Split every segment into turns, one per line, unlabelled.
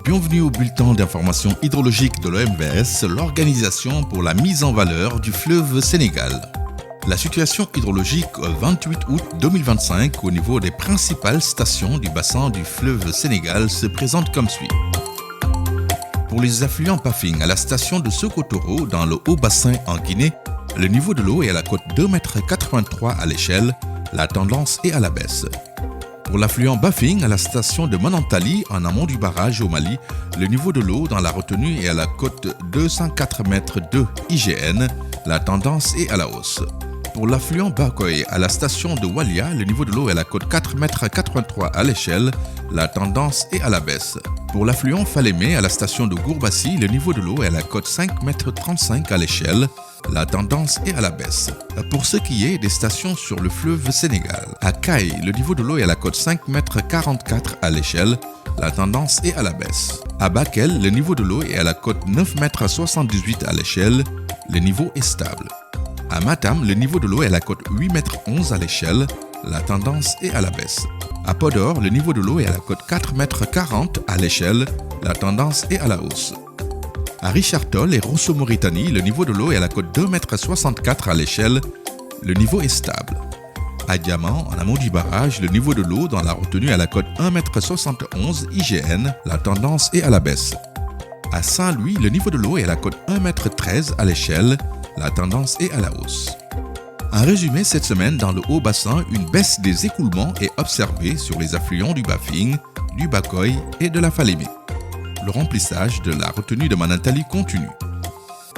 Bienvenue au bulletin d'information hydrologique de l'OMVS, l'Organisation pour la mise en valeur du fleuve Sénégal. La situation hydrologique au 28 août 2025 au niveau des principales stations du bassin du fleuve Sénégal se présente comme suit. Pour les affluents Pafing à la station de Sokotoro dans le haut bassin en Guinée, le niveau de l'eau est à la cote 2,83 m à l'échelle, la tendance est à la baisse. Pour l'affluent Bafing à la station de Manantali en amont du barrage au Mali, le niveau de l'eau dans la retenue est à la cote 204 m 2 IGN, la tendance est à la hausse. Pour l'affluent Bakoy à la station de Walia, le niveau de l'eau est à la cote 4,83 m à l'échelle, la tendance est à la baisse. Pour l'affluent Falémé à la station de Gourbassi, le niveau de l'eau est à la cote 5,35 m à l'échelle, la tendance est à la baisse. Pour ce qui est des stations sur le fleuve Sénégal, à Caille, le niveau de l'eau est à la cote 5,44 m à l'échelle, la tendance est à la baisse. À Bakel, le niveau de l'eau est à la cote 9,78 m à l'échelle, le niveau est stable. À Matam, le niveau de l'eau est à la cote 8,11 m à l'échelle, la tendance est à la baisse. À Podor, le niveau de l'eau est à la cote 4,40 m à l'échelle, la tendance est à la hausse. À Richard Toll et Rosso Mauritanie, le niveau de l'eau est à la cote 2,64 m à l'échelle, le niveau est stable. À Diamant, en amont du barrage, le niveau de l'eau dans la retenue est à la cote 1,71 m IGN, la tendance est à la baisse. À Saint-Louis, le niveau de l'eau est à la cote 1,13 m à l'échelle, la tendance est à la hausse. En résumé, cette semaine, dans le haut bassin, une baisse des écoulements est observée sur les affluents du Bafing, du Bakoy et de la Falémé. Le remplissage de la retenue de Manantali continue.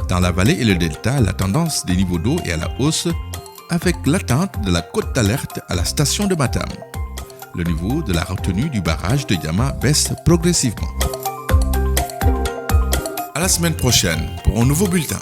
Dans la vallée et le delta, la tendance des niveaux d'eau est à la hausse avec l'atteinte de la cote d'alerte à la station de Matam. Le niveau de la retenue du barrage de Diama baisse progressivement. À la semaine prochaine pour un nouveau bulletin.